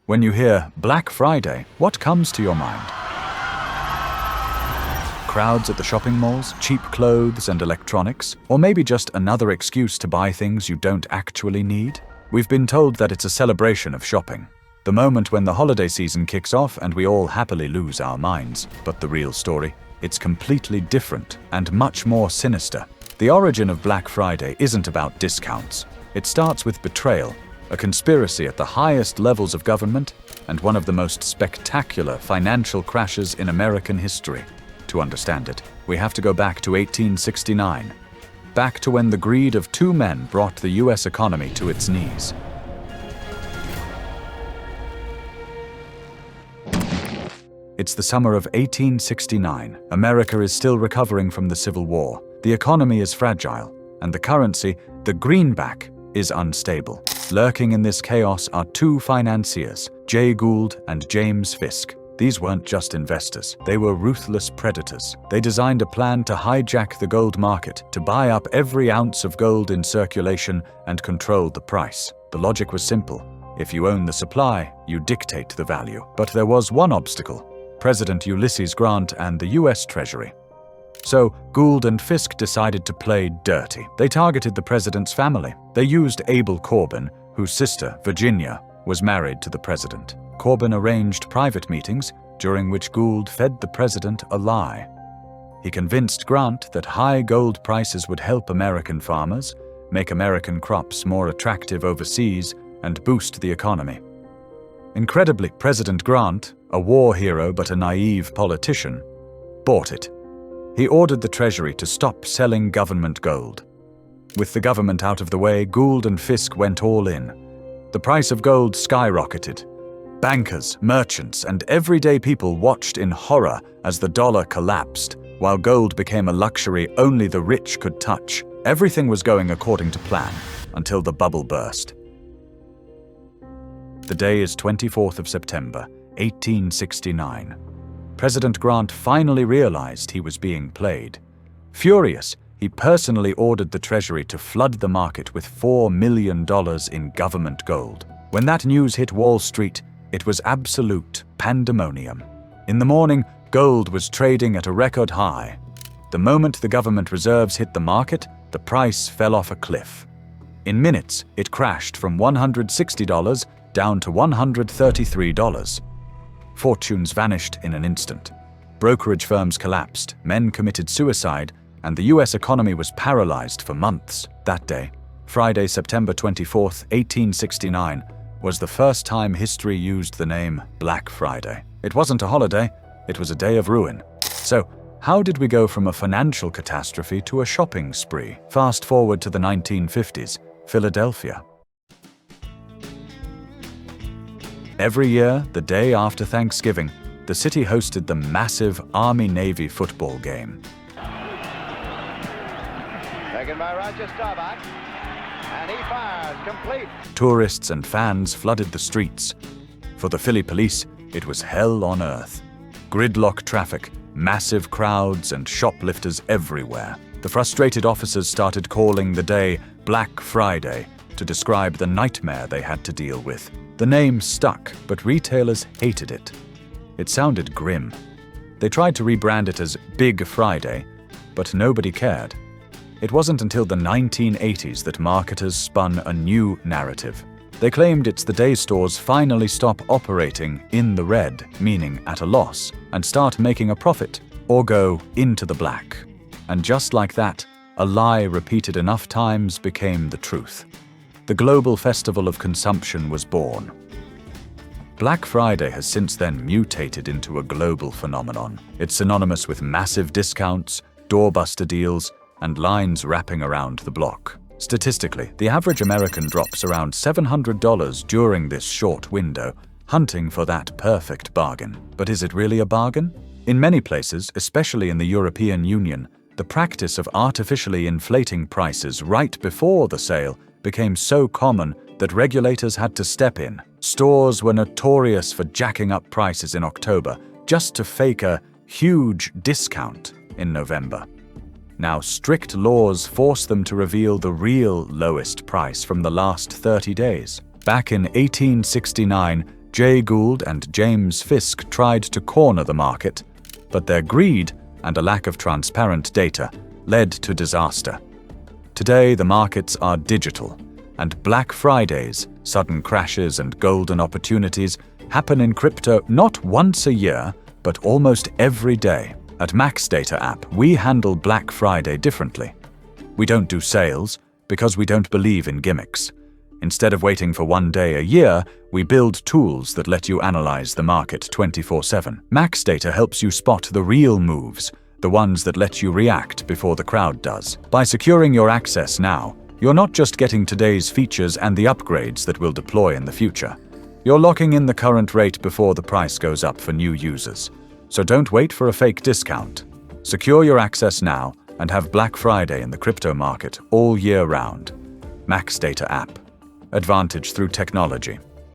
When you hear Black Friday, what comes to your mind? Crowds at the shopping malls, cheap clothes and electronics, or maybe just another excuse to buy things you don't actually need? We've been told that it's a celebration of shopping, the moment when the holiday season kicks off and we all happily lose our minds. But the real story? It's completely different and much more sinister. The origin of Black Friday isn't about discounts. It starts with betrayal, a conspiracy at the highest levels of government, and one of the most spectacular financial crashes in American history. To understand it, we have to go back to 1869, back to when the greed of two men brought the US economy to its knees. It's the summer of 1869. America is still recovering from the Civil War. The economy is fragile, and the currency, the greenback, is unstable. Lurking in this chaos are two financiers, Jay Gould and James Fisk. These weren't just investors, they were ruthless predators. They designed a plan to hijack the gold market, to buy up every ounce of gold in circulation and control the price. The logic was simple. If you own the supply, you dictate the value. But there was one obstacle: President Ulysses Grant and the US Treasury. So Gould and Fisk decided to play dirty. They targeted the president's family. They used Abel Corbin, whose sister, Virginia, was married to the president. Corbin arranged private meetings during which Gould fed the president a lie. He convinced Grant that high gold prices would help American farmers, make American crops more attractive overseas, and boost the economy. Incredibly, President Grant, a war hero but a naive politician, bought it. He ordered the Treasury to stop selling government gold. With the government out of the way, Gould and Fisk went all in. The price of gold skyrocketed. Bankers, merchants, and everyday people watched in horror as the dollar collapsed, while gold became a luxury only the rich could touch. Everything was going according to plan, until the bubble burst. The day is 24th of September, 1869. President Grant finally realized he was being played. Furious, he personally ordered the Treasury to flood the market with $4 million in government gold. When that news hit Wall Street, it was absolute pandemonium. In the morning, gold was trading at a record high. The moment the government reserves hit the market, the price fell off a cliff. In minutes, it crashed from $160 down to $133. Fortunes vanished in an instant. Brokerage firms collapsed, men committed suicide, and the US economy was paralyzed for months. That day, Friday, September 24th, 1869, was the first time history used the name Black Friday. It wasn't a holiday, it was a day of ruin. So, how did we go from a financial catastrophe to a shopping spree? Fast forward to the 1950s, Philadelphia. Every year, the day after Thanksgiving, the city hosted the massive Army-Navy football game. Taken by Roger Staubach, and he fires, complete. Tourists and fans flooded the streets. For the Philly police, it was hell on earth. Gridlock traffic, massive crowds, and shoplifters everywhere. The frustrated officers started calling the day Black Friday to describe the nightmare they had to deal with. The name stuck, but retailers hated it. It sounded grim. They tried to rebrand it as Big Friday, but nobody cared. It wasn't until the 1980s that marketers spun a new narrative. They claimed it's the day stores finally stop operating in the red, meaning at a loss, and start making a profit, or go into the black. And just like that, a lie repeated enough times became the truth. The global festival of consumption was born. Black Friday has since then mutated into a global phenomenon. It's synonymous with massive discounts, doorbuster deals, and lines wrapping around the block. Statistically, the average American drops around $700 during this short window, hunting for that perfect bargain. But is it really a bargain? In many places, especially in the European Union, the practice of artificially inflating prices right before the sale became so common that regulators had to step in. Stores were notorious for jacking up prices in October just to fake a huge discount in November. Now, strict laws force them to reveal the real lowest price from the last 30 days. Back in 1869, Jay Gould and James Fisk tried to corner the market, but their greed and a lack of transparent data led to disaster. Today, the markets are digital, and Black Fridays, sudden crashes and golden opportunities happen in crypto not once a year, but almost every day. At MaxData.app, we handle Black Friday differently. We don't do sales because we don't believe in gimmicks. Instead of waiting for one day a year, we build tools that let you analyze the market 24/7. MaxData helps you spot the real moves, the ones that let you react before the crowd does. By securing your access now, you're not just getting today's features and the upgrades that will deploy in the future. You're locking in the current rate before the price goes up for new users. So don't wait for a fake discount. Secure your access now and have Black Friday in the crypto market all year round. MaxData app. Advantage through technology.